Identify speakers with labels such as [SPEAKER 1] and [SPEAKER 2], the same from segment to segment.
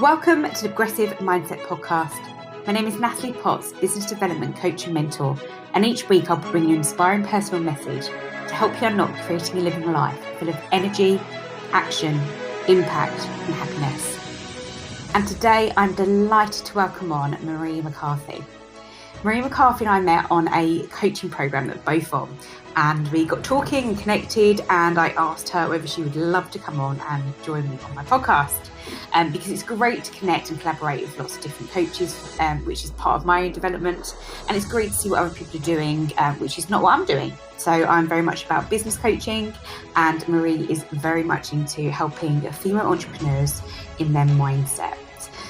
[SPEAKER 1] Welcome to the Progressive Mindset Podcast. My name is Natalie Potts, Business Development Coach and Mentor, and each week I'll bring you an inspiring personal message to help you unlock creating a living life full of energy, action, impact and happiness. And today I'm delighted to welcome on Marie McCarthy. Marie McCarthy and I met on a coaching program that we're both on, and we got talking and connected, and I asked her whether she would love to come on and join me on my podcast, because it's great to connect and collaborate with lots of different coaches, which is part of my own development, and it's great to see what other people are doing, which is not what I'm doing. So I'm very much about business coaching, and Marie is very much into helping female entrepreneurs in their mindset.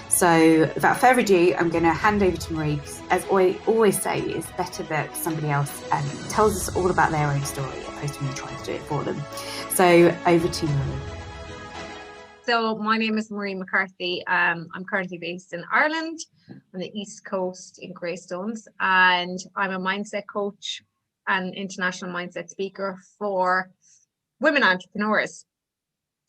[SPEAKER 1] So without further ado, I'm going to hand over to Marie, because as I always say, it's better that somebody else tells us all about their own story opposed to me trying to do it for them. So over to you, Marie.
[SPEAKER 2] So my name is Marie McCarthy. I'm currently based in Ireland on the East Coast in Greystones, and I'm a mindset coach and international mindset speaker for women entrepreneurs.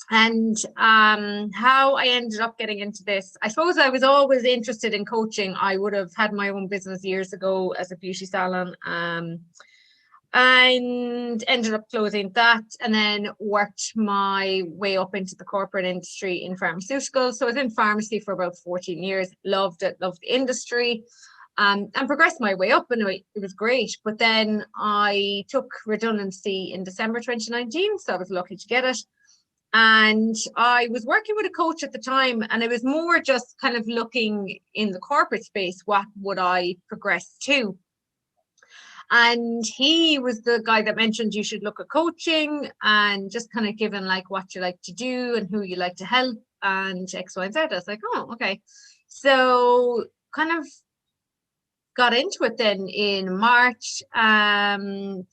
[SPEAKER 2] And how I ended up getting into this, I suppose I was always interested in coaching. I would have had my own business years ago as a beauty salon, and ended up closing that, and then worked my way up into the corporate industry in pharmaceuticals. So I was in pharmacy for about 14 years, loved it, loved the industry, and progressed my way up, and it was great. But then I took redundancy in December 2019, so I was lucky to get it. And I was working with a coach at the time, and it was more just kind of looking in the corporate space, what would I progress to? And he was the guy that mentioned you should look at coaching and just kind of given like what you like to do and who you like to help and X, Y, and Z. I was like, oh, okay. So kind of got into it then in March,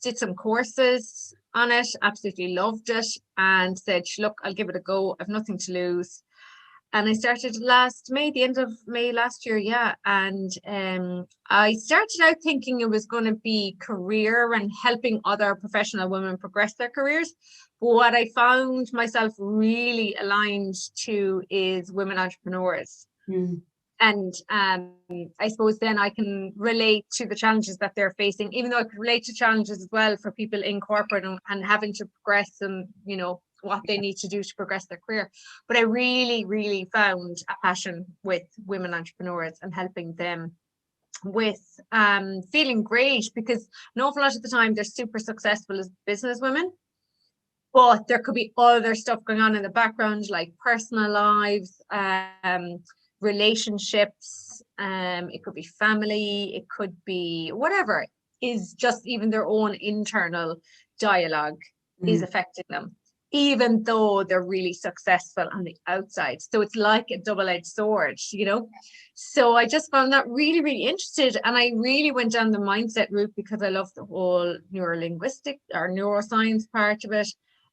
[SPEAKER 2] did some courses on it, absolutely loved it, and said, look, I'll give it a go. I've nothing to lose. And I started last May, the end of May last year, yeah. And I started out thinking it was going to be career and helping other professional women progress their careers. But what I found myself really aligned to is women entrepreneurs. Mm. And I suppose then I can relate to the challenges that they're facing, even though I could relate to challenges as well for people in corporate and having to progress and, you know, what they need to do to progress their career. But I really, really found a passion with women entrepreneurs and helping them with feeling great, because an awful lot of the time they're super successful as business women, but there could be other stuff going on in the background, like personal lives, relationships, it could be family, it could be whatever, is just even their own internal dialogue is affecting them, even though they're really successful on the outside. So it's like a double-edged sword, you know. So I just found that really, really interested, and I really went down the mindset route because I love the whole neurolinguistic or neuroscience part of it.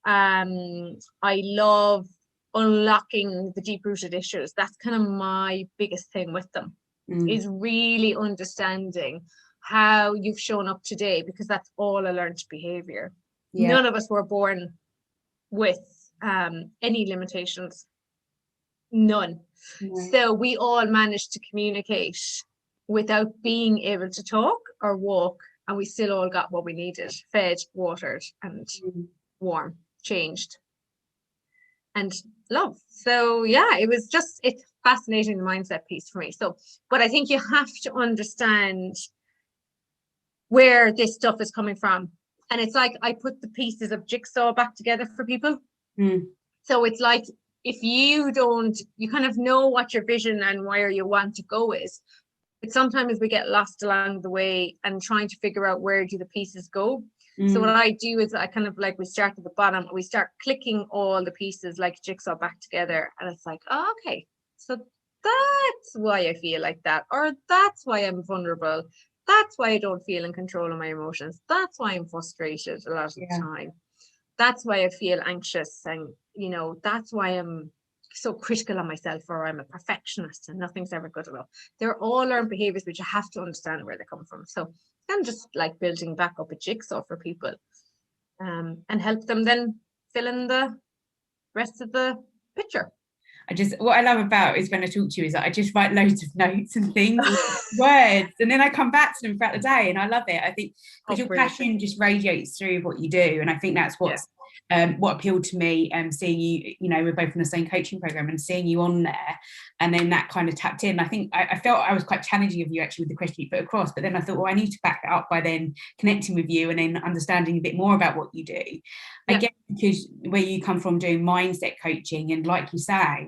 [SPEAKER 2] I love unlocking the deep-rooted issues. That's kind of my biggest thing with them, is really understanding how you've shown up today, because that's all a learned behavior. None of us were born with any limitations, none. So we all managed to communicate without being able to talk or walk, and we still all got what we needed: fed, watered, and warm, changed, and love. So yeah, it's fascinating, the mindset piece for me. So, but I think you have to understand where this stuff is coming from. And it's like I put the pieces of jigsaw back together for people. So it's like, if you kind of know what your vision and where you want to go is, but sometimes we get lost along the way and trying to figure out where do the pieces go. So what I do is I kind of like, we start at the bottom, we start clicking all the pieces like jigsaw back together, and it's like, oh, okay, so that's why I feel like that, or that's why I'm vulnerable, that's why I don't feel in control of my emotions, that's why I'm frustrated a lot of the time, that's why I feel anxious, and you know, that's why I'm so critical on myself, or I'm a perfectionist and nothing's ever good enough. They're all learned behaviors, but you have to understand where they come from. So I'm just like building back up a jigsaw for people, and help them then fill in the rest of the picture.
[SPEAKER 1] what I love about is when I talk to you is that I just write loads of notes and things, words, and then I come back to them throughout the day, and I love it. I think because your passion just radiates through what you do, and I think that's what's what appealed to me. Seeing you, we're both in the same coaching program, and seeing you on there, and then that kind of tapped in. I think I felt I was quite challenging of you actually with the question you put across, but then I thought, well, I need to back that up by then connecting with you and then understanding a bit more about what you do. I guess because where you come from doing mindset coaching, and like you say,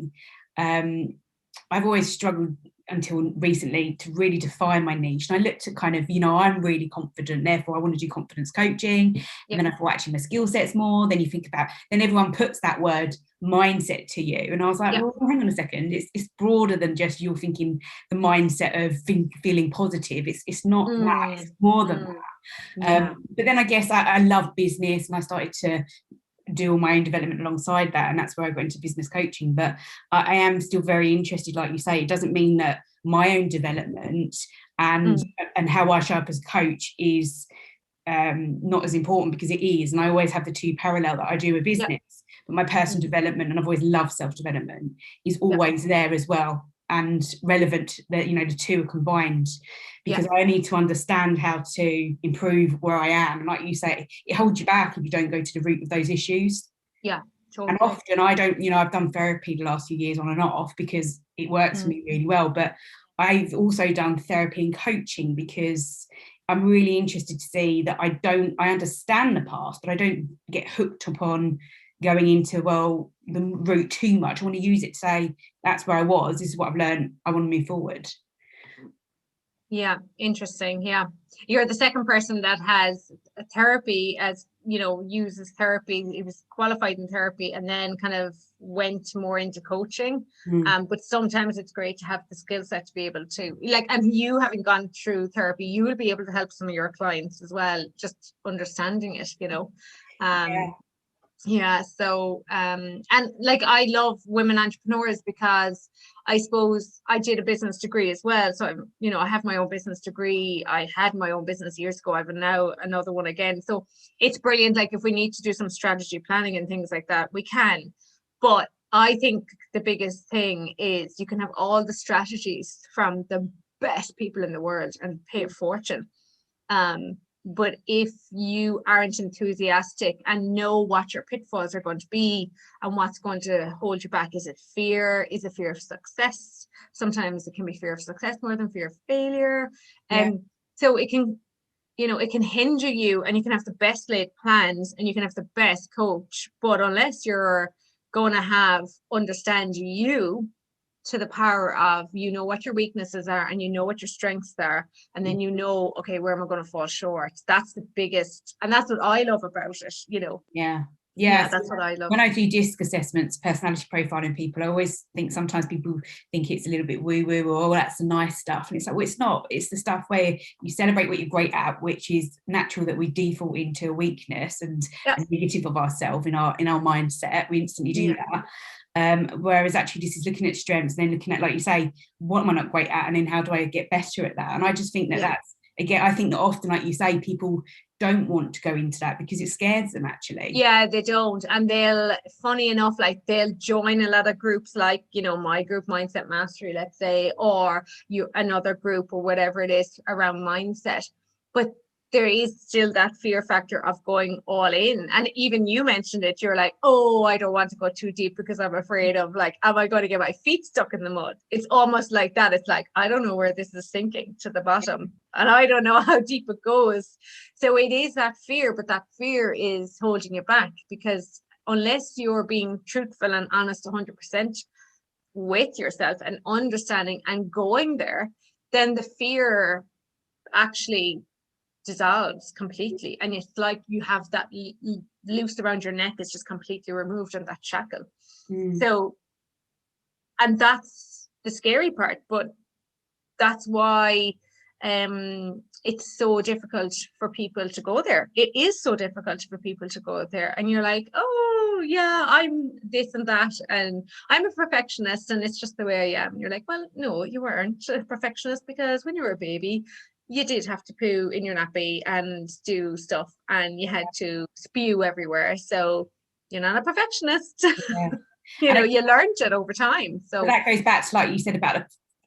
[SPEAKER 1] I've always struggled until recently to really define my niche. And I looked at kind of, I'm really confident, therefore I want to do confidence coaching. And then I thought, actually, my skill set's more. Then you think about, then everyone puts that word mindset to you. And I was like, well, hang on a second. It's broader than just you're thinking the mindset of feeling positive. It's not that. It's more than that. But then I guess I love business, and I started to do all my own development alongside that, and that's where I got into business coaching. But I am still very interested, like you say. It doesn't mean that my own development and how I show up as a coach is not as important, because it is, and I always have the two parallel, that I do a business, but my personal development, and I've always loved self-development, is always there as well, and relevant, that the two are combined, because I need to understand how to improve where I am. And like you say, it holds you back if you don't go to the root of those issues.
[SPEAKER 2] Totally.
[SPEAKER 1] And often I don't, I've done therapy the last few years on and off because it works for me really well, but I've also done therapy and coaching because I'm really interested to see that I understand the past, but I don't get hooked upon going into, the route too much. I want to use it to say, that's where I was, this is what I've learned, I want to move forward.
[SPEAKER 2] Yeah, interesting. Yeah, you're the second person that has a therapy, as uses therapy. He was qualified in therapy and then kind of went more into coaching. But sometimes it's great to have the skill set to be able to, and you having gone through therapy, you will be able to help some of your clients as well, just understanding it. So and I love women entrepreneurs, because I suppose I did a business degree as well, so I have my own business degree. I had my own business years ago. I have now another one again, so it's brilliant. If we need to do some strategy planning and things like that, we can. But I think the biggest thing is you can have all the strategies from the best people in the world and pay a fortune. But if you aren't enthusiastic and know what your pitfalls are going to be and what's going to hold you back, is it fear? Is it fear of success? Sometimes it can be fear of success more than fear of failure. So it can, it can hinder you, and you can have the best laid plans and you can have the best coach, but unless you're going to understand you to the power of, what your weaknesses are and what your strengths are, and then okay, where am I going to fall short? That's the biggest, and that's what I love about it. That's what I love.
[SPEAKER 1] When I do DISC assessments, personality profiling people, I always think sometimes people think it's a little bit woo-woo, or that's the nice stuff, and it's like, well, it's not. It's the stuff where you celebrate what you're great at, which is natural that we default into a weakness and a negative of ourselves in our mindset. We instantly do that. Whereas actually this is looking at strengths and then looking at, like you say, what am I not great at, and then how do I get better at that? And I just think that's, again, I think that often, like you say, people don't want to go into that because it scares them, actually.
[SPEAKER 2] They don't. And they'll, funny enough, they'll join a lot of groups, my group, Mindset Mastery, let's say, or another group or whatever it is around mindset, but there is still that fear factor of going all in. And even you mentioned it, you're like, oh, I don't want to go too deep because I'm afraid of am I going to get my feet stuck in the mud? It's almost like that. It's like, I don't know where this is sinking to the bottom, and I don't know how deep it goes. So it is that fear, but that fear is holding you back, because unless you're being truthful and honest 100% with yourself and understanding and going there, then the fear actually dissolves completely, and it's like you have that loose around your neck is just completely removed, and that shackle. So, and that's the scary part, but that's why it's so difficult for people to go there. It is so difficult for people to go there, and you're like, oh yeah, I'm this and that, and I'm a perfectionist, and it's just the way I am. You're like, well, no, you weren't a perfectionist, because when you were a baby you did have to poo in your nappy and do stuff, and you had to spew everywhere. So you're not a perfectionist.
[SPEAKER 1] And
[SPEAKER 2] you learned it over time. So
[SPEAKER 1] that goes back to, like you said, about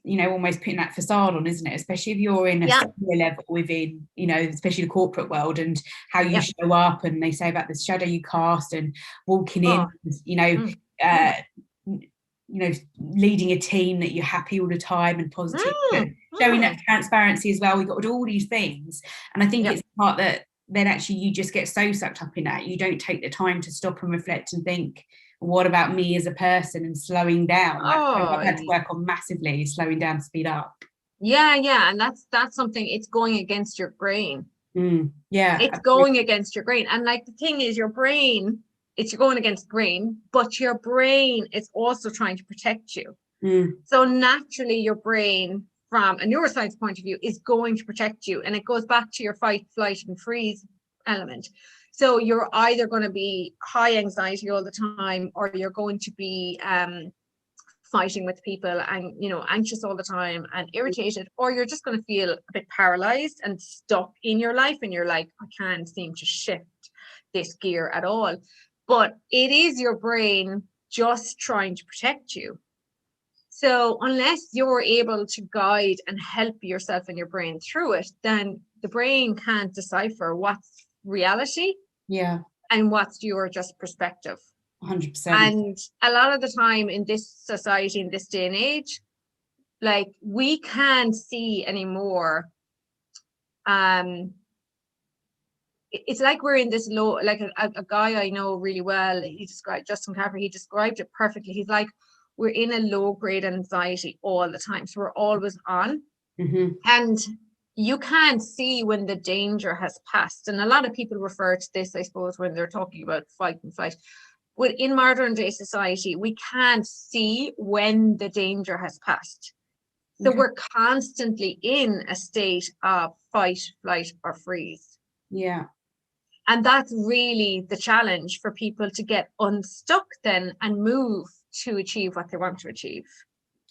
[SPEAKER 1] almost putting that facade on, isn't it? Especially if you're in a senior level within, especially the corporate world, and how you show up, and they say about the shadow you cast and walking in, leading a team that you're happy all the time and positive, but showing that transparency as well. We've got to do all these things, and I think it's the part that then actually you just get so sucked up in that you don't take the time to stop and reflect and think, what about me as a person, and slowing down. I've had to work on massively slowing down to speed up.
[SPEAKER 2] And that's something. It's going against your brain. It's going against your brain. And like, the thing is, your brain, it's going against brain, but your brain is also trying to protect you. So naturally your brain, from a neuroscience point of view, is going to protect you, and it goes back to your fight, flight and freeze element. So you're either going to be high anxiety all the time, or you're going to be fighting with people and, anxious all the time and irritated, or you're just going to feel a bit paralyzed and stuck in your life, and you're like, I can't seem to shift this gear at all. But it is your brain just trying to protect you. So unless you're able to guide and help yourself and your brain through it, then the brain can't decipher what's reality and what's your just perspective.
[SPEAKER 1] 100%.
[SPEAKER 2] And a lot of the time in this society, in this day and age, like, we can't see anymore. It's like we're in this low, like a guy I know really well, Justin Carver, he described it perfectly. He's like, we're in a low grade anxiety all the time. So we're always on. And you can't see when the danger has passed. And a lot of people refer to this, I suppose, when they're talking about fight and flight. But in modern day society, we can't see when the danger has passed. So we're constantly in a state of fight, flight, or freeze. And that's really the challenge for people, to get unstuck then and move to achieve what they want to achieve.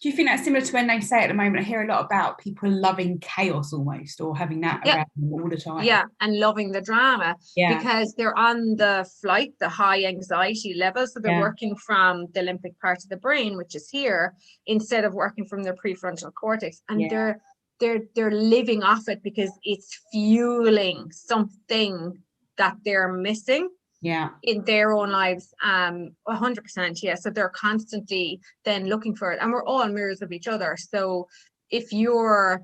[SPEAKER 1] Do you think that's similar to when they say at the moment, I hear a lot about people loving chaos almost, or having that around them all the time?
[SPEAKER 2] And loving the drama, because they're on the flight, the high anxiety level. So they're working from the limbic part of the brain, which is here, instead of working from their prefrontal cortex. And they're living off it because it's fueling something that they're missing in their own lives. 100%. So they're constantly then looking for it, and we're all mirrors of each other. So if you're,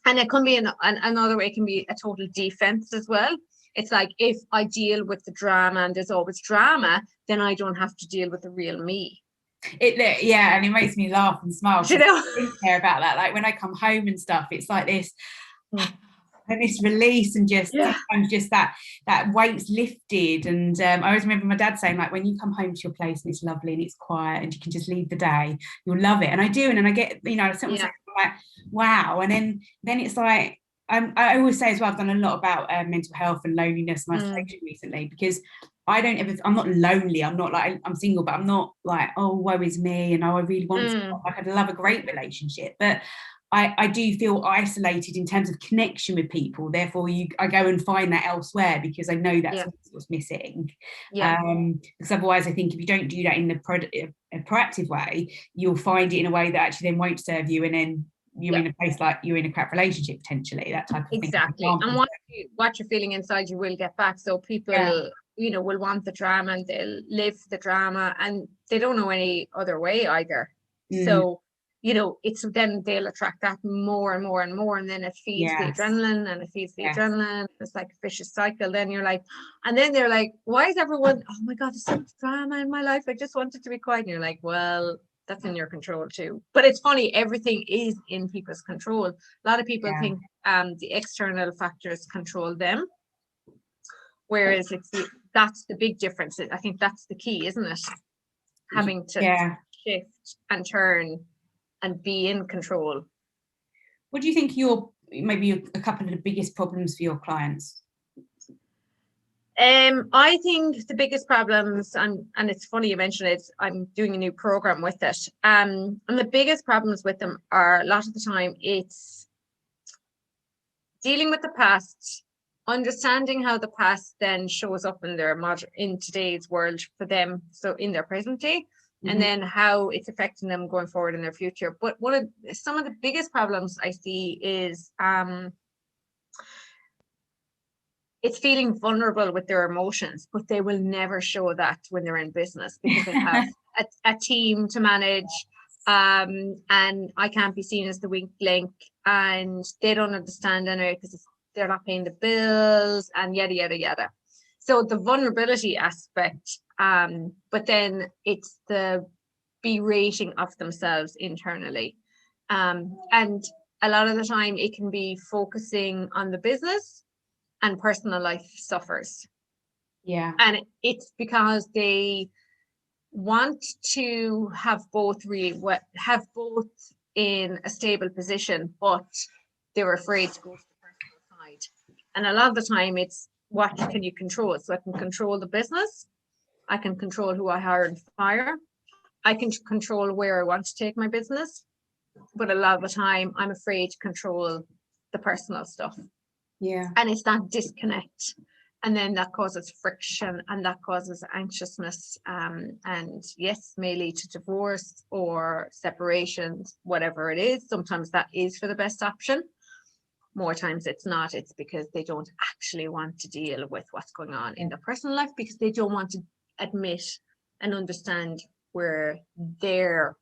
[SPEAKER 2] and it can be another way, it can be a total defense as well. It's like, if I deal with the drama and there's always drama, then I don't have to deal with the real me.
[SPEAKER 1] And it makes me laugh and smile. I don't care about that. Like when I come home and stuff, it's like this and this release, and just sometimes just that weight's lifted. And I always remember my dad saying, like, when you come home to your place and it's lovely and it's quiet and you can just leave the day, you'll love it. And I do, and then I get, something like, wow. And then it's like, I always say as well, I've done a lot about mental health and loneliness and isolation recently, because I'm not lonely. I'm not like, I'm single, but I'm not like, oh, woe is me, and I really want to, like, I'd love a great relationship, but I do feel isolated in terms of connection with people. Therefore, I go and find that elsewhere, because I know that's what's missing. Because otherwise, I think if you don't do that in a proactive way, you'll find it in a way that actually then won't serve you, and then you're in a place like you're in a crap relationship, potentially, that type of thing.
[SPEAKER 2] Exactly. And what you're feeling inside, you will get back. So people, will want the drama, and they'll live the drama, and they don't know any other way either. So it's then they'll attract that more and more and more, and then it feeds the adrenaline, and it feeds the adrenaline. It's like a vicious cycle. Then you're like, and then they're like, why is everyone, oh my God, there's so much drama in my life, I just want it to be quiet. And you're like, well, that's in your control too. But it's funny, everything is in people's control. A lot of people think the external factors control them, whereas that's the big difference. I think that's the key, isn't it? Having to shift and turn and be in control.
[SPEAKER 1] What do you think maybe a couple of the biggest problems for your clients?
[SPEAKER 2] I think the biggest problems, and it's funny you mentioned it, I'm doing a new program with it. And the biggest problems with them are, a lot of the time, it's dealing with the past, understanding how the past then shows up in in today's world for them, so in their present day, and then how it's affecting them going forward in their future. But some of the biggest problems I see is it's feeling vulnerable with their emotions, but they will never show that when they're in business because they have a team to manage, and I can't be seen as the weak link, and they don't understand anyway because they're not paying the bills and yada yada yada. So the vulnerability aspect, but then it's the berating of themselves internally, and a lot of the time it can be focusing on the business and personal life suffers.
[SPEAKER 1] Yeah.
[SPEAKER 2] And it's because they want to have both in a stable position, but they're afraid to go to the personal side. And a lot of the time it's, what can you control? So I can control the business, I can control who I hire and fire, I can control where I want to take my business, but a lot of the time I'm afraid to control the personal stuff.
[SPEAKER 1] Yeah.
[SPEAKER 2] And it's that disconnect, and then that causes friction, and that causes anxiousness, and yes, may lead to divorce or separations, whatever it is. Sometimes that is for the best option, more times it's not. It's because they don't actually want to deal with what's going on in their personal life, because they don't want to admit and understand where they're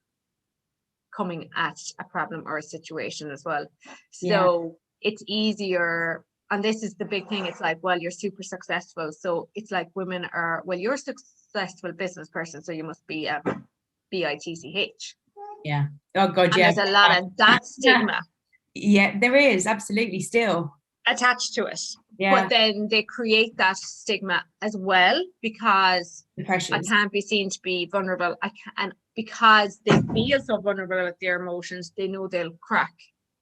[SPEAKER 2] coming at a problem or a situation as well. So it's easier, and this is the big thing, it's like, well, you're super successful, so it's like women are, well, you're a successful business person, so you must be a bitch.
[SPEAKER 1] Yeah. Oh god,
[SPEAKER 2] and
[SPEAKER 1] yeah.
[SPEAKER 2] there's a lot of that stigma
[SPEAKER 1] Yeah, there is absolutely still
[SPEAKER 2] attached to it.
[SPEAKER 1] Yeah.
[SPEAKER 2] But then they create that stigma as well, because
[SPEAKER 1] The pressures.
[SPEAKER 2] I can't be seen to be vulnerable. And because they feel so vulnerable with their emotions, they know they'll crack.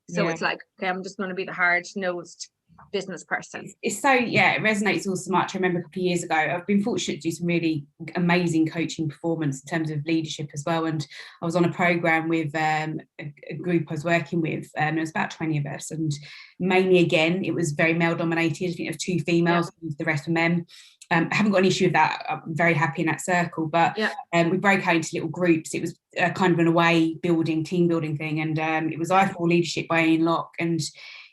[SPEAKER 2] So it's like, okay, I'm just going to be the hard-nosed business person.
[SPEAKER 1] It's so, it resonates all so much. I remember a couple of years ago, I've been fortunate to do some really amazing coaching performance in terms of leadership as well. And I was on a program with a group I was working with, and it was about 20 of us. And mainly, again, it was very male dominated. I think there was 2 females, the rest were men. I haven't got an issue with that. I'm very happy in that circle, but we broke out into little groups. It was kind of an away building, team building thing. And it was I4 leadership by Ian Locke. And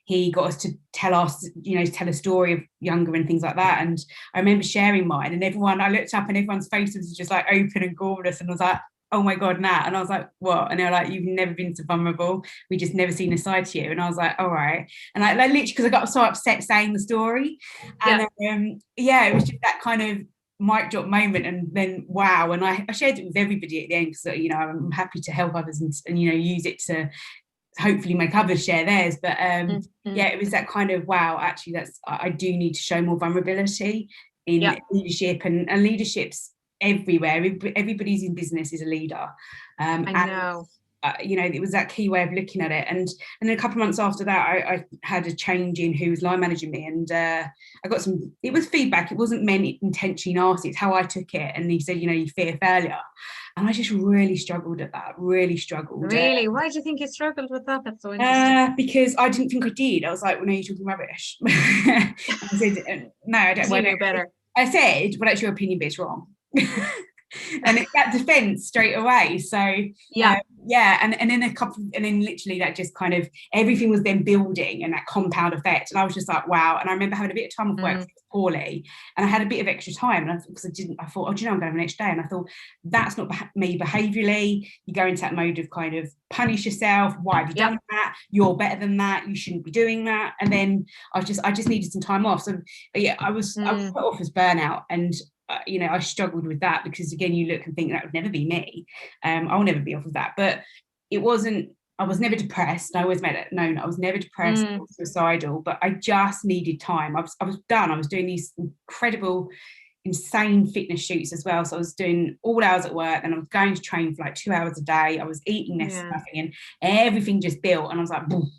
[SPEAKER 1] he got us to tell a story of younger and things like that. And I remember sharing mine, and I looked up and everyone's faces was just like open and gorgeous. And I was like, oh my God, Nat. And I was like, what? And they were like, you've never been so vulnerable. We just never seen a side to you. And I was like, all right. And I literally, because I got so upset saying the story. And it was just that kind of mic drop moment. And then, wow. And I shared it with everybody at the end, because, I'm happy to help others and use it to hopefully make others share theirs. But it was that kind of, wow, actually I do need to show more vulnerability in leadership, and leadership's everywhere. Everybody's in business is a leader.
[SPEAKER 2] I know.
[SPEAKER 1] It was that key way of looking at it. And then a couple of months after that, I had a change in who was line managing me, and I got it was feedback. It wasn't meant intentionally nasty, it's how I took it. And he said, you fear failure. And I just really struggled at that, Really?
[SPEAKER 2] Why do you think you struggled with that? That's so interesting.
[SPEAKER 1] Because I didn't think I did. I was like, well, no, you're talking rubbish. I said, no, I don't.
[SPEAKER 2] You know better.
[SPEAKER 1] I said, well, that's your opinion, but it's wrong. And it's that defense straight away. So and then literally that just kind of everything was then building, and that compound effect. And I was just like, wow. And I remember having a bit of time off work poorly, and I had a bit of extra time, and I thought, I'm going to have an extra day. And I thought, that's not me behaviourally. You go into that mode of kind of punish yourself. Why have you done that? You're better than that. You shouldn't be doing that. And then I just needed some time off. So I was put off as burnout. And I struggled with that, because again, you look and think that would never be me. I'll never be off of that. But it wasn't, I was never depressed. I always made it known I was never depressed or suicidal, but I just needed time. I was done. I was doing these incredible, insane fitness shoots as well. So I was doing all hours at work, and I was going to train for like 2 hours a day. I was eating this nothing, and everything just built. And I was like, boom.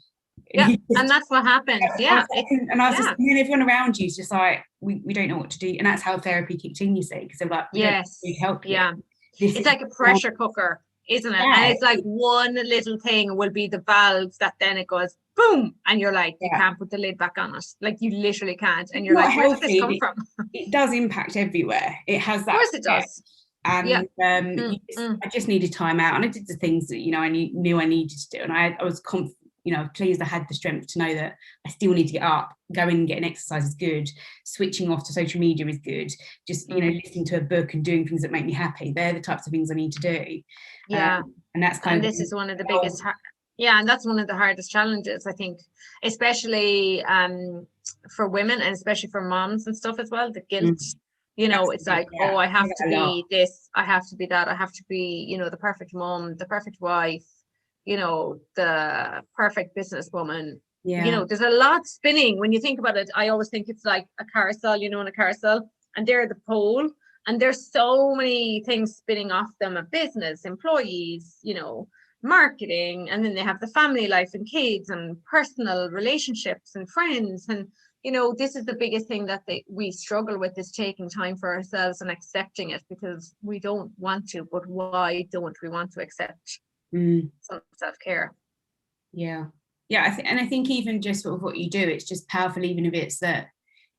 [SPEAKER 2] And that's what happens.
[SPEAKER 1] And I was just, and then everyone around you is just like, we don't know what to do. And that's how therapy kicked in, you see, because they're like, we don't help you.
[SPEAKER 2] It's like a pressure cooker, isn't it? And it's like one little thing will be the valves that then it goes boom, and you're like, you can't put the lid back on it. Like, you literally can't. And you're like, where did this come from?
[SPEAKER 1] It does impact everywhere. It has that.
[SPEAKER 2] Of course it does.
[SPEAKER 1] And
[SPEAKER 2] Mm, mm.
[SPEAKER 1] I just needed time out, and I did the things that, you know, I knew I needed to do, and I was you know, pleased I had the strength to know that I still need to get up, going and getting exercise is good, switching off to social media is good, just, you know, listening to a book and doing things that make me happy. They're the types of things I need to do.
[SPEAKER 2] Yeah.
[SPEAKER 1] And that's kind
[SPEAKER 2] And
[SPEAKER 1] of
[SPEAKER 2] this is one of the biggest, yeah, and that's one of the hardest challenges, I think, especially for women, and especially for moms and stuff as well, the guilt. You know, it's like,
[SPEAKER 1] yeah,
[SPEAKER 2] oh, I have to be this, I have to be that, I have to be, you know, the perfect mom, the perfect wife, you know, the perfect businesswoman. You know, there's a lot spinning when you think about it. I always think it's like a carousel, you know, in a carousel, and they're the pole, and there's so many things spinning off them: a business, employees, you know, marketing, and then they have the family life and kids and personal relationships and friends. And you know, this is the biggest thing that we struggle with, is taking time for ourselves and accepting it, because we don't want to, but why don't we want to accept some self-care?
[SPEAKER 1] Yeah, and I think even just sort of what you do, it's just powerful, even if it's that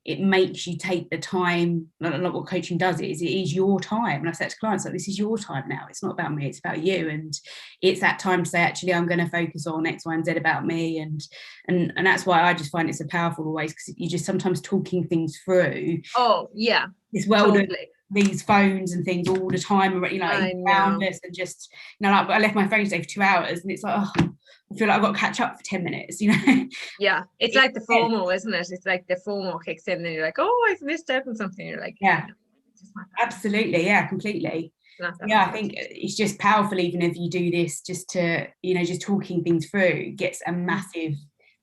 [SPEAKER 1] it makes you take the time. Like what coaching does is, it is your time. And I said to clients, like, this is your time now. It's not about me, it's about you. And it's that time to say, actually, I'm going to focus on X, Y, and Z about me. And that's why I just find it so powerful always, because you're just sometimes talking things through.
[SPEAKER 2] Oh, yeah.
[SPEAKER 1] This world
[SPEAKER 2] totally.
[SPEAKER 1] of these phones and things all the time, you know, around us, and just, you know, like, I left my phone today for 2 hours, and it's like, oh, I feel like I've got to catch up for 10 minutes, you know.
[SPEAKER 2] Yeah, it's like the FOMO, isn't it? It's like the FOMO kicks in, and you're like, oh, I've missed out on something. You're like,
[SPEAKER 1] yeah, absolutely, yeah, completely. Yeah, I think it's just powerful, even if you do this, just to, you know, just talking things through gets a massive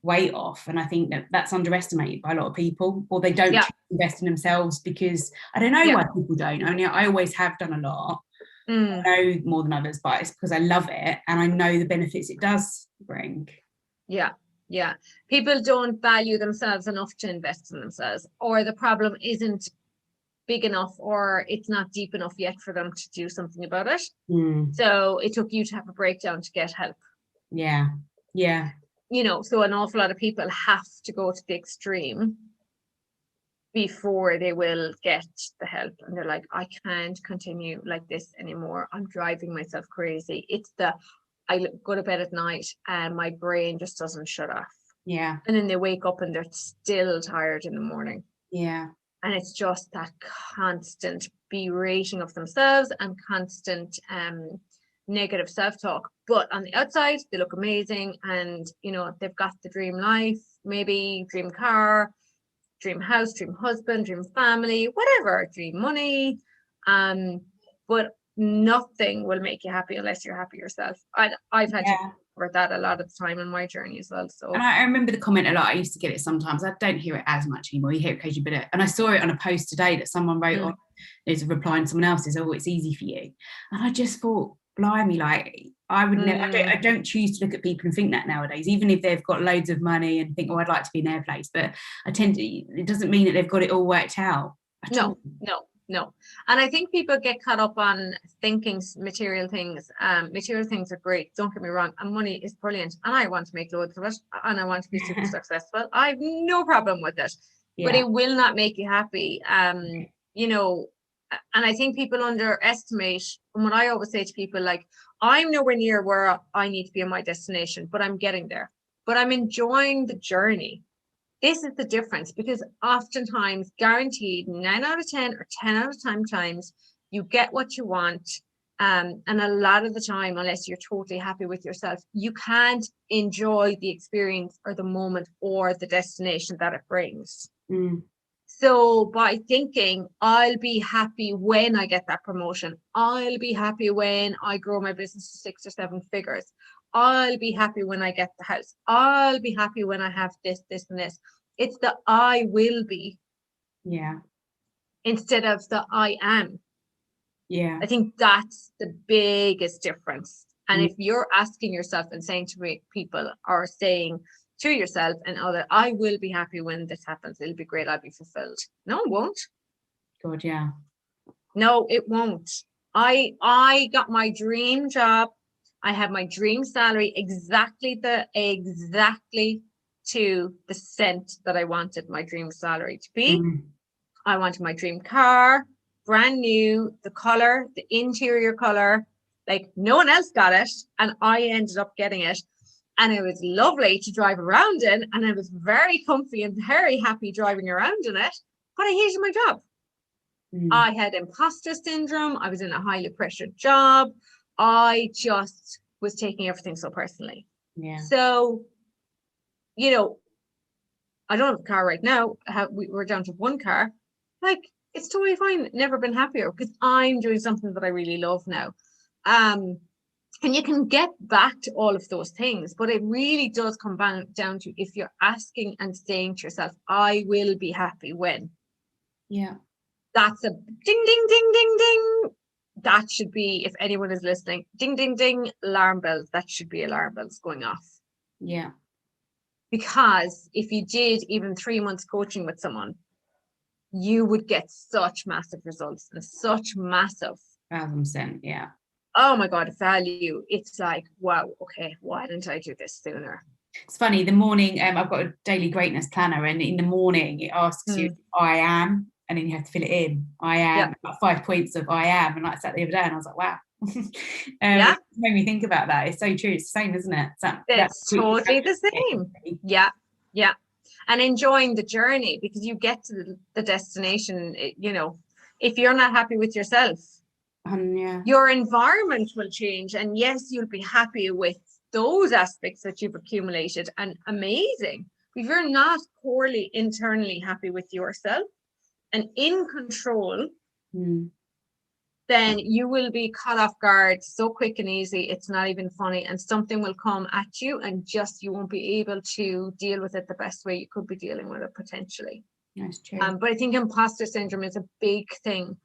[SPEAKER 1] weight off. And I think that that's underestimated by a lot of people, or they don't invest in themselves, because I don't know why people don't. I mean, I always have done a lot. I know more than others, but it's because I love it and I know the benefits it does bring.
[SPEAKER 2] Yeah, people don't value themselves enough to invest in themselves, or the problem isn't big enough, or it's not deep enough yet for them to do something about it. So it took you to have a breakdown to get help.
[SPEAKER 1] Yeah,
[SPEAKER 2] you know, so an awful lot of people have to go to the extreme before they will get the help. And they're like, I can't continue like this anymore. I'm driving myself crazy. It's I go to bed at night and my brain just doesn't shut off.
[SPEAKER 1] Yeah.
[SPEAKER 2] And then they wake up and they're still tired in the morning.
[SPEAKER 1] Yeah.
[SPEAKER 2] And it's just that constant berating of themselves and constant negative self-talk. But on the outside, they look amazing, and you know, they've got the dream life, maybe dream car, dream house, dream husband, dream family, whatever, dream money. But nothing will make you happy unless you're happy yourself. I've had to cover that a lot of the time in my journey as well. So,
[SPEAKER 1] and I remember the comment a lot. I used to get it sometimes. I don't hear it as much anymore. You hear it occasionally, but and I saw it on a post today that someone wrote on. There's a reply, and someone else says, "Oh, it's easy for you," and I just thought, blimey, like I would never. I don't choose to look at people and think that nowadays, even if they've got loads of money and think, "Oh, I'd like to be in their place," but I tend to. It doesn't mean that they've got it all worked out.
[SPEAKER 2] No. And I think people get caught up on thinking material things. Material things are great, don't get me wrong, and money is brilliant, and I want to make loads of it, and I want to be super successful. I have no problem with it, but it will not make you happy. You know, and I think people underestimate, and what I always say to people, like, I'm nowhere near where I need to be in my destination, but I'm getting there, but I'm enjoying the journey. This is the difference, because oftentimes, guaranteed 9 out of 10 or 10 out of 10 times, you get what you want. And a lot of the time, unless you're totally happy with yourself, you can't enjoy the experience or the moment or the destination that it brings. So by thinking, I'll be happy when I get that promotion, I'll be happy when I grow my business to 6 or 7 figures, I'll be happy when I get the house, I'll be happy when I have this, this, and this. It's the I will be.
[SPEAKER 1] Yeah.
[SPEAKER 2] Instead of the I am.
[SPEAKER 1] Yeah.
[SPEAKER 2] I think that's the biggest difference. And if you're asking yourself and saying to people, or saying to yourself and other, I will be happy when this happens, it'll be great, I'll be fulfilled. No, it won't.
[SPEAKER 1] God, yeah.
[SPEAKER 2] No, it won't. I got my dream job. I had my dream salary exactly to the cent that I wanted my dream salary to be. I wanted my dream car. brand new, the color, the interior color, like no one else got it. And I ended up getting it. And it was lovely to drive around in. And I was very comfy and very happy driving around in it. But I hated my job. I had imposter syndrome. I was in a highly pressured job. I just was taking everything so personally.
[SPEAKER 1] Yeah.
[SPEAKER 2] So, you know, I don't have a car right now. We're down to one car. Like, it's totally fine. Never been happier because I'm doing something that I really love now. And you can get back to all of those things, but it really does come down to if you're asking and saying to yourself, I will be happy when.
[SPEAKER 1] Yeah.
[SPEAKER 2] That's a ding, ding, ding, ding, ding. That should be, if anyone is listening, ding, ding, ding, alarm bells. That should be alarm bells going off.
[SPEAKER 1] Yeah.
[SPEAKER 2] Because if you did even 3 months coaching with someone, you would get such massive results and such massive
[SPEAKER 1] 1,000%. Yeah.
[SPEAKER 2] Oh my God, value. It's like, wow, okay, why didn't I do this sooner?
[SPEAKER 1] It's funny, the morning, I've got a daily greatness planner, and in the morning it asks you, I am, and then you have to fill it in. I am, like 5 points of I am. And I sat the other day and I was like, wow. It made me think about that. It's so true. It's the same, isn't it?
[SPEAKER 2] It's totally the same. Yeah. Yeah. And enjoying the journey, because you get to the destination, you know, if you're not happy with yourself, your environment will change. And yes, you'll be happy with those aspects that you've accumulated and amazing. If you're not poorly internally happy with yourself and in control, then you will be caught off guard so quick and easy. It's not even funny. And something will come at you and just you won't be able to deal with it the best way you could be dealing with it potentially.
[SPEAKER 1] That's true.
[SPEAKER 2] But I think imposter syndrome is a big thing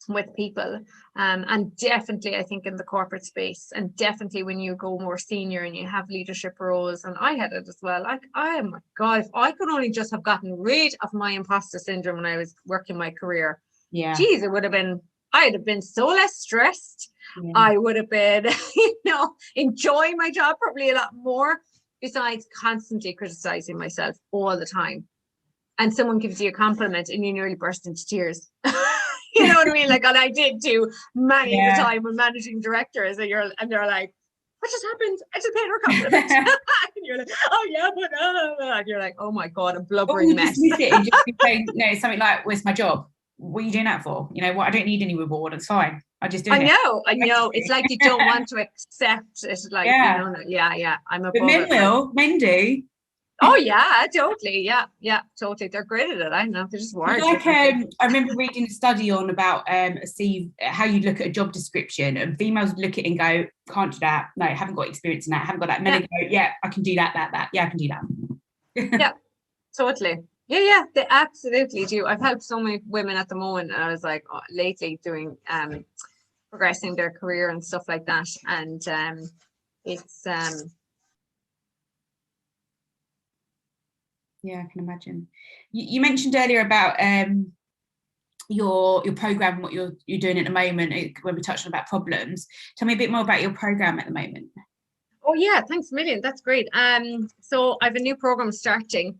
[SPEAKER 2] with people, and definitely I think in the corporate space, and definitely when you go more senior and you have leadership roles, and I had it as well. Like, oh my God, if I could only just have gotten rid of my imposter syndrome when I was working my career, geez, it would have been, I'd have been so less stressed. I would have been, you know, enjoying my job probably a lot more, besides constantly criticizing myself all the time. And someone gives you a compliment and you nearly burst into tears. You know what I mean? Like, and I did too many of the time when managing directors, and they're like, what just happened? I just paid her a compliment. And you're like, oh yeah, but and you're like, oh my God, a blubbering mess.
[SPEAKER 1] Dismiss it and just be saying, no, something like, where's my job? What are you doing that for? You know what? I don't need any reward. It's fine. I just do it.
[SPEAKER 2] I know. It's like you don't want to accept it. Like, you know, I'm above
[SPEAKER 1] but men
[SPEAKER 2] it.
[SPEAKER 1] Men do.
[SPEAKER 2] Oh yeah, totally. Yeah, totally. They're great at it. I know. They're just wired.
[SPEAKER 1] Like, I remember reading a study on about how you look at a job description, and females look at it and go, can't do that. No, I haven't got experience in that. I haven't got that. Men go, yeah, I can do that. Yeah, I can do that.
[SPEAKER 2] Yeah, totally. Yeah, they absolutely do. I've helped so many women at the moment, and I was like, lately doing progressing their career and stuff like that, and it's
[SPEAKER 1] yeah, I can imagine. You mentioned earlier about your program, what you're doing at the moment, when we touched on about problems. Tell me a bit more about your program at the moment.
[SPEAKER 2] Oh yeah, thanks a million. That's great. So I have a new program starting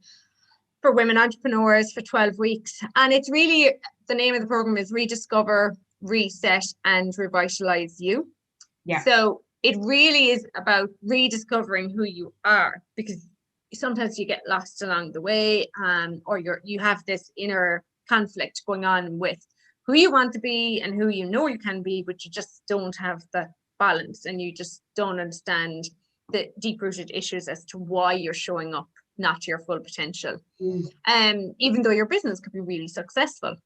[SPEAKER 2] for women entrepreneurs for 12 weeks. And it's really, the name of the program is Rediscover, Reset and Revitalize You. Yeah. So it really is about rediscovering who you are, because sometimes you get lost along the way, or you have this inner conflict going on with who you want to be and who you know you can be, but you just don't have that balance, and you just don't understand the deep-rooted issues as to why you're showing up not to your full potential, even though your business could be really successful.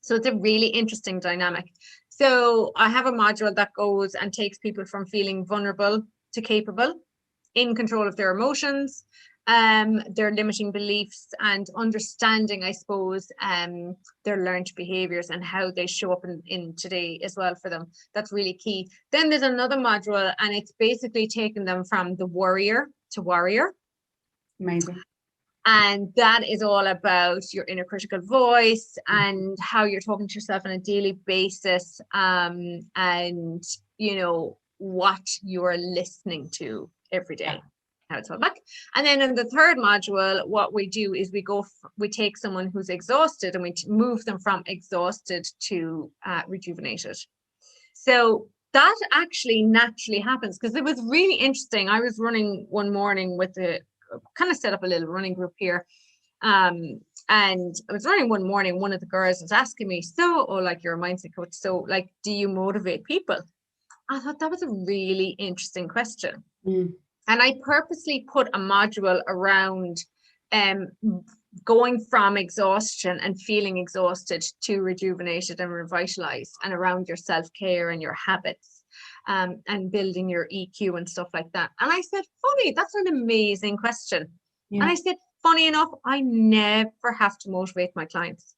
[SPEAKER 2] So it's a really interesting dynamic. So I have a module that goes and takes people from feeling vulnerable to capable, in control of their emotions, their limiting beliefs, and understanding, I suppose, their learned behaviors and how they show up in today as well for them. That's really key. Then there's another module, and it's basically taking them from the worrier to warrior.
[SPEAKER 1] Amazing.
[SPEAKER 2] And that is all about your inner critical voice and how you're talking to yourself on a daily basis, and you know what you're listening to every day. how it's held back. And then in the third module, what we do is we take someone who's exhausted and we move them from exhausted to rejuvenated. So that actually naturally happens, because it was really interesting. I was running one morning with kind of set up a little running group here. And I was running one morning, one of the girls was asking me, like, you're a mindset coach, so like, do you motivate people? I thought that was a really interesting question. And I purposely put a module around going from exhaustion and feeling exhausted to rejuvenated and revitalized, and around your self-care and your habits, and building your EQ and stuff like that. And I said, funny, that's an amazing question. And I said, funny enough, I never have to motivate my clients.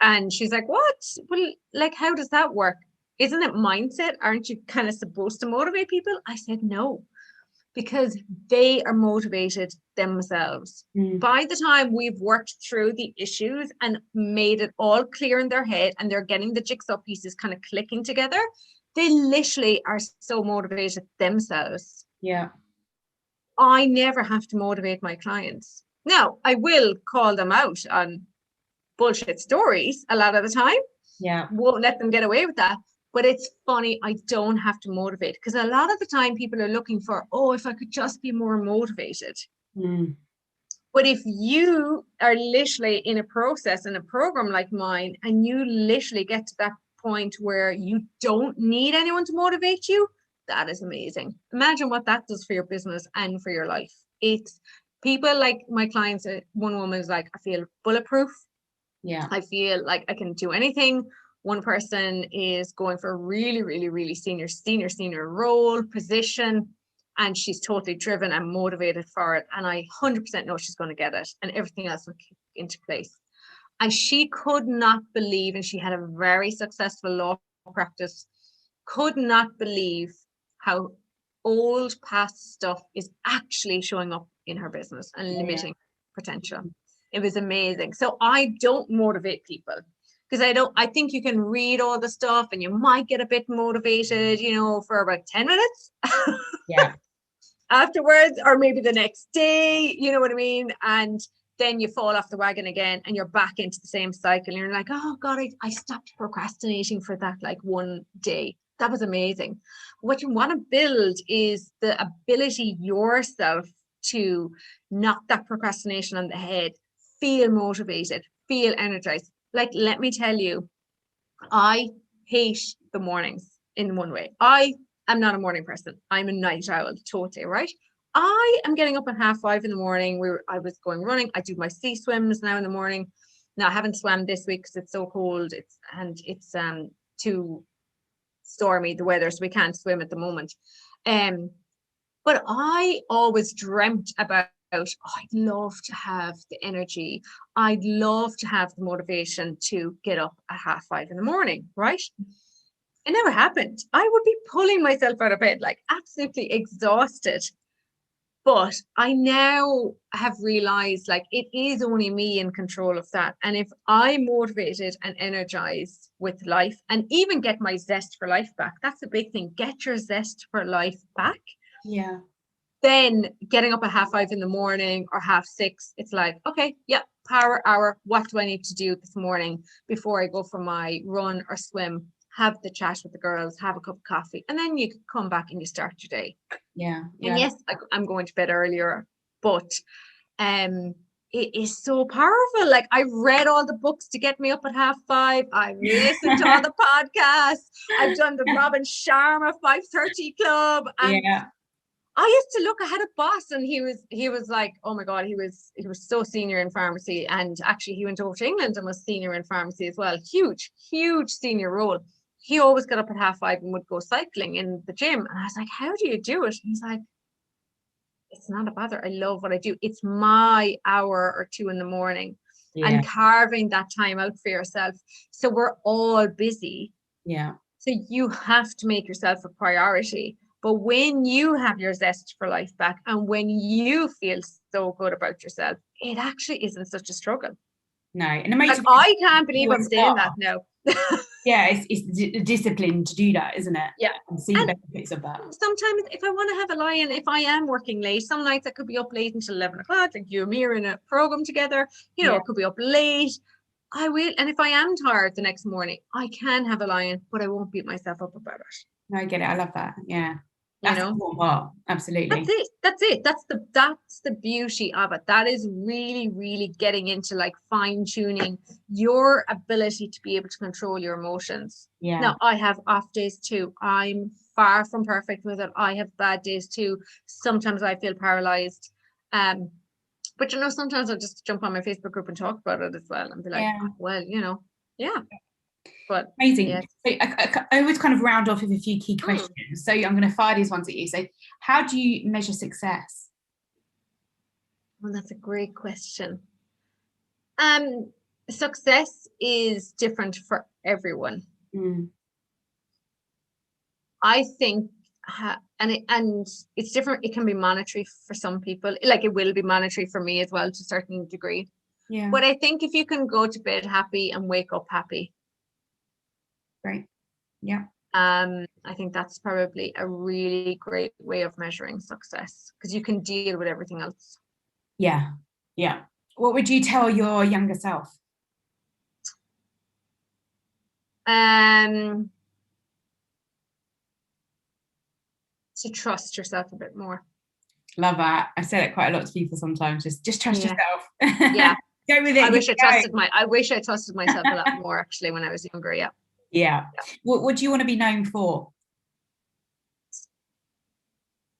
[SPEAKER 2] And she's like, what? Well, like, how does that work? Isn't it mindset? Aren't you kind of supposed to motivate people? I said, no, because they are motivated themselves. By the time we've worked through the issues and made it all clear in their head, and they're getting the jigsaw pieces kind of clicking together, they literally are so motivated themselves.
[SPEAKER 1] Yeah.
[SPEAKER 2] I never have to motivate my clients. Now, I will call them out on bullshit stories a lot of the time.
[SPEAKER 1] Yeah.
[SPEAKER 2] Won't let them get away with that. But it's funny, I don't have to motivate, because a lot of the time people are looking for, if I could just be more motivated. But if you are literally in a process, in a program like mine, and you literally get to that point where you don't need anyone to motivate you, that is amazing. Imagine what that does for your business and for your life. It's people like my clients. One woman is like, I feel bulletproof.
[SPEAKER 1] Yeah.
[SPEAKER 2] I feel like I can do anything. One person is going for a really, really, really senior role, position, and she's totally driven and motivated for it. And I 100% know she's going to get it, and everything else will kick into place. And she could not believe, and she had a very successful law practice, could not believe how old past stuff is actually showing up in her business and limiting potential. It was amazing. So I don't motivate people, because I think you can read all the stuff and you might get a bit motivated, for about 10 minutes.
[SPEAKER 1] Yeah.
[SPEAKER 2] Afterwards, or maybe the next day, you know what I mean? And then you fall off the wagon again, and you're back into the same cycle. And you're like, oh God, I stopped procrastinating for that like one day. That was amazing. What you want to build is the ability yourself to knock that procrastination on the head, feel motivated, feel energized. Like, let me tell you, I hate the mornings in one way. I am not a morning person. I'm a night owl, totally, right? I am getting up at 5:30 in the morning. I was going running. I do my sea swims now in the morning. Now, I haven't swam this week because it's so cold. It's too stormy, the weather, so we can't swim at the moment. But I always dreamt about, I'd love to have the energy. I'd love to have the motivation to get up at 5:30 in the morning, right? It never happened. I would be pulling myself out of bed, like absolutely exhausted. But I now have realized, like, it is only me in control of that. And if I'm motivated and energized with life, and even get my zest for life back, that's a big thing. Get your zest for life back.
[SPEAKER 1] Yeah.
[SPEAKER 2] Then getting up at 5:30 in the morning or 6:30, it's like, okay, yeah, power hour. What do I need to do this morning before I go for my run or swim? Have the chat with the girls, have a cup of coffee, and then you come back and you start your day.
[SPEAKER 1] Yeah.
[SPEAKER 2] And yes, I'm going to bed earlier, but it is so powerful. Like, I read all the books to get me up at 5:30. I've listened to all the podcasts. I've done the Robin Sharma 5:30 Club. And I used to look, I had a boss, and he was like, oh my God, he was so senior in pharmacy. And actually he went over to England and was senior in pharmacy as well. Huge senior role. He always got up at 5:30 and would go cycling in the gym. And I was like, how do you do it? And he's like, it's not a bother. I love what I do. It's my hour or two in the morning. And carving that time out for yourself. So we're all busy.
[SPEAKER 1] Yeah.
[SPEAKER 2] So you have to make yourself a priority. But when you have your zest for life back, and when you feel so good about yourself, it actually isn't such a struggle.
[SPEAKER 1] No. And it makes
[SPEAKER 2] I can't believe I'm saying that now.
[SPEAKER 1] Yeah, it's the discipline to do that, isn't it?
[SPEAKER 2] Yeah.
[SPEAKER 1] And see the benefits of that.
[SPEAKER 2] Sometimes if I want to have a lie-in, if I am working late, some nights I could be up late until 11 o'clock, like you and me are in a program together, you know, I could be up late. I will, and if I am tired the next morning, I can have a lie-in, but I won't beat myself up about it.
[SPEAKER 1] No, I get it. I love that. Yeah.
[SPEAKER 2] You
[SPEAKER 1] That's
[SPEAKER 2] know,
[SPEAKER 1] the important part. Absolutely.
[SPEAKER 2] that's it. That's the beauty of it. That is really, really getting into like fine-tuning your ability to be able to control your emotions.
[SPEAKER 1] Yeah.
[SPEAKER 2] Now, I have off days too. I'm far from perfect with it. I have bad days too. Sometimes I feel paralyzed. But you know, sometimes I'll just jump on my Facebook group and talk about it as well and be like, well, you know, But
[SPEAKER 1] amazing.
[SPEAKER 2] Yeah.
[SPEAKER 1] So I always kind of round off with a few key questions. So I'm going to fire these ones at you. So how do you measure success?
[SPEAKER 2] Well, that's a great question. Success is different for everyone. I think, and it's different. It can be monetary for some people, like it will be monetary for me as well to a certain degree.
[SPEAKER 1] Yeah.
[SPEAKER 2] But I think if you can go to bed happy and wake up happy.
[SPEAKER 1] Great. Yeah.
[SPEAKER 2] I think that's probably a really great way of measuring success because you can deal with everything else.
[SPEAKER 1] Yeah. Yeah. What would you tell your younger self?
[SPEAKER 2] To trust yourself a bit more.
[SPEAKER 1] Love that. I say that quite a lot to people sometimes. Just trust yourself.
[SPEAKER 2] Yeah.
[SPEAKER 1] Go with it.
[SPEAKER 2] I wish I trusted myself a lot more actually when I was younger. Yeah.
[SPEAKER 1] Yeah. What do you want to be known for?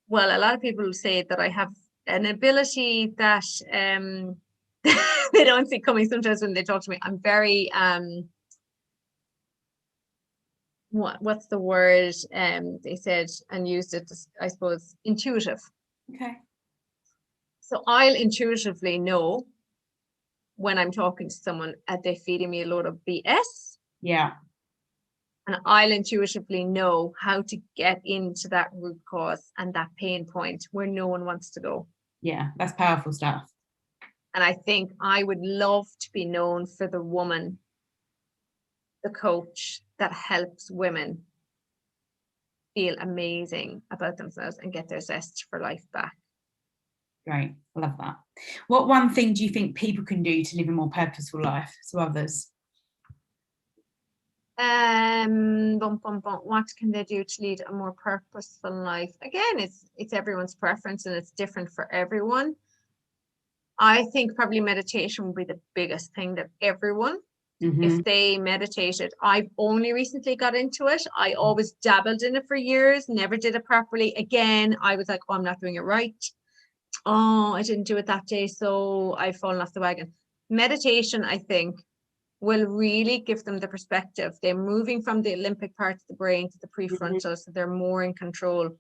[SPEAKER 2] Well, a lot of people say that I have an ability that they don't see coming sometimes when they talk to me. I'm very what's the word they said and used it, I suppose, intuitive.
[SPEAKER 1] Okay. So
[SPEAKER 2] I'll intuitively know when I'm talking to someone and they're feeding me a load of BS.
[SPEAKER 1] Yeah.
[SPEAKER 2] And I'll intuitively know how to get into that root cause and that pain point where no one wants to go.
[SPEAKER 1] Yeah, that's powerful stuff.
[SPEAKER 2] And I think I would love to be known for the woman, the coach that helps women feel amazing about themselves and get their zest for life back.
[SPEAKER 1] Great. I love that. What one thing do you think people can do to live a more purposeful life to others?
[SPEAKER 2] What can they do to lead a more purposeful life? Again, it's everyone's preference and it's different for everyone. I think probably meditation would be the biggest thing that everyone, if they meditated. I've only recently got into it. I always dabbled in it for years, never did it properly. Again, I was like, oh, I'm not doing it right. Oh, I didn't do it that day, so I've fallen off the wagon. Meditation, I think, will really give them the perspective. They're moving from the limbic part of the brain to the prefrontal, so they're more in control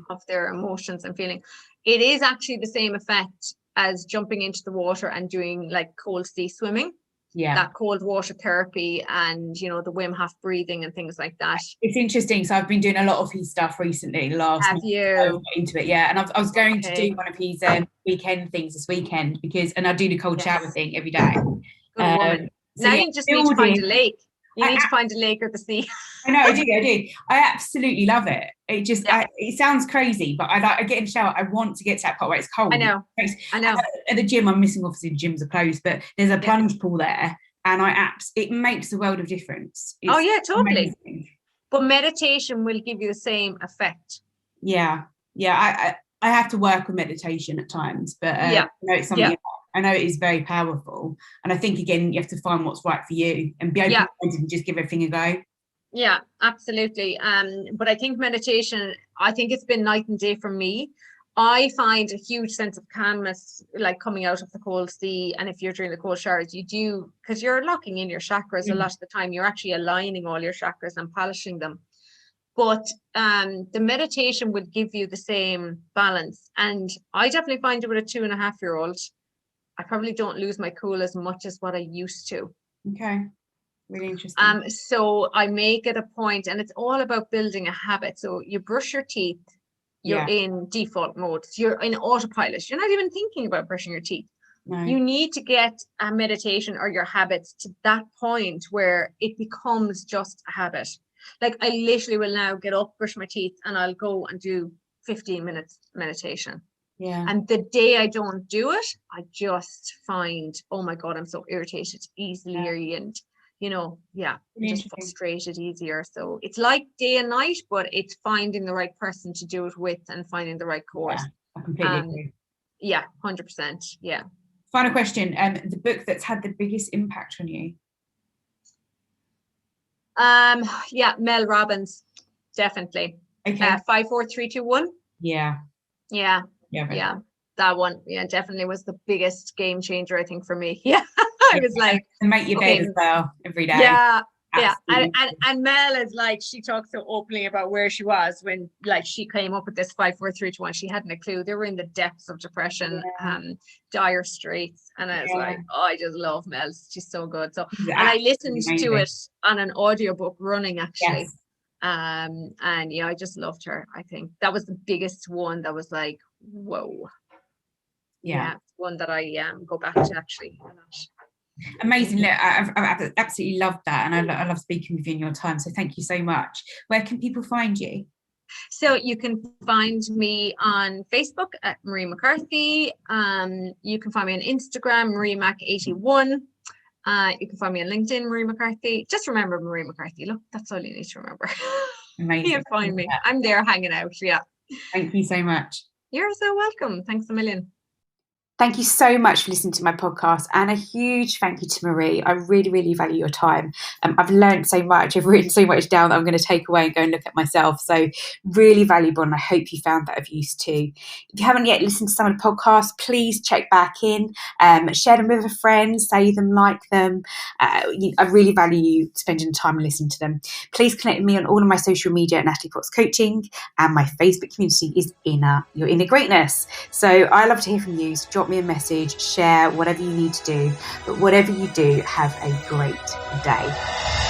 [SPEAKER 2] of their emotions and feeling. It is actually the same effect as jumping into the water and doing like cold sea swimming. Yeah, that cold water therapy and, you know, the Wim Hof breathing and things like that.
[SPEAKER 1] It's interesting. So I've been doing a lot of his stuff recently.
[SPEAKER 2] Have you?
[SPEAKER 1] Into it, yeah. And I was going to do one of his weekend things this weekend and I do the cold shower thing every day.
[SPEAKER 2] Good woman. So now you just need to find a lake. You need to find a lake or the sea.
[SPEAKER 1] I know, I do. I absolutely love it. It just, it sounds crazy, but I get in the shower. I want to get to that part where it's cold.
[SPEAKER 2] I know.
[SPEAKER 1] At the gym, I'm missing, obviously the gyms are closed, but there's a plunge pool there, and it makes a world of difference.
[SPEAKER 2] It's totally. Amazing. But meditation will give you the same effect.
[SPEAKER 1] Yeah. I have to work with meditation at times, but I know it's something. I know it is very powerful, and I think again you have to find what's right for you and be open-minded and just give everything a go.
[SPEAKER 2] Yeah, absolutely. But I think meditation, I think it's been night and day for me. I find a huge sense of calmness, like coming out of the cold sea. And if you're doing the cold showers, you do, because you're locking in your chakras a lot of the time. You're actually aligning all your chakras and polishing them. But the meditation would give you the same balance. And I definitely find it with a 2.5-year-old. I probably don't lose my cool as much as what I used to.
[SPEAKER 1] Okay. Really interesting.
[SPEAKER 2] So I make it a point, and it's all about building a habit. So you brush your teeth, you're in default mode. So you're in autopilot. You're not even thinking about brushing your teeth.
[SPEAKER 1] No.
[SPEAKER 2] You need to get a meditation or your habits to that point where it becomes just a habit. Like I literally will now get up, brush my teeth, and I'll go and do 15 minutes meditation.
[SPEAKER 1] Yeah.
[SPEAKER 2] And the day I don't do it, I just find, oh my God, I'm so irritated easily, and just frustrated easier. So it's like day and night, but it's finding the right person to do it with and finding the right course.
[SPEAKER 1] Yeah, I completely agree.
[SPEAKER 2] Yeah, 100%. Yeah.
[SPEAKER 1] Final question. The book that's had the biggest impact on you?
[SPEAKER 2] Mel Robbins, definitely.
[SPEAKER 1] Okay.
[SPEAKER 2] 54321.
[SPEAKER 1] Yeah.
[SPEAKER 2] That one, definitely was the biggest game changer, I think, for me. Yeah. I was like,
[SPEAKER 1] and make your bed as well every day.
[SPEAKER 2] Yeah. And Mel is like, she talks so openly about where she was when like she came up with this 54321. She hadn't a clue. They were in the depths of depression, dire straits. And I was like, oh, I just love Mel. She's so good. So and I listened to it on an audiobook running actually.
[SPEAKER 1] Yes.
[SPEAKER 2] And I just loved her. I think that was the biggest one that was like, whoa. Yeah, one that I go back to actually.
[SPEAKER 1] Amazing. Look, I've absolutely loved that, and I love speaking with you in your time, so thank you so much. Where can people find you?
[SPEAKER 2] So you can find me on Facebook at Marie McCarthy. You can find me on Instagram, Marie Mac81. You can find me on LinkedIn, Marie McCarthy. Just remember Marie McCarthy. Look, that's all you need to remember.
[SPEAKER 1] Amazing.
[SPEAKER 2] You'll find me. I'm there hanging out. Yeah.
[SPEAKER 1] Thank you so much.
[SPEAKER 2] You're so welcome. Thanks a million.
[SPEAKER 1] Thank you so much for listening to my podcast, and a huge thank you to Marie. I really, really value your time. I've learned so much. I've written so much down that I'm going to take away and go and look at myself. So really valuable, and I hope you found that of use too. If you haven't yet listened to some of the podcasts, please check back in, share them with a friend, say them, like them. I really value you spending time and listening to them. Please connect with me on all of my social media at Natalie Potts Coaching, and my Facebook community is Your Inner Greatness. So I love to hear from you. So drop me a message, share whatever you need to do, but whatever you do, have a great day.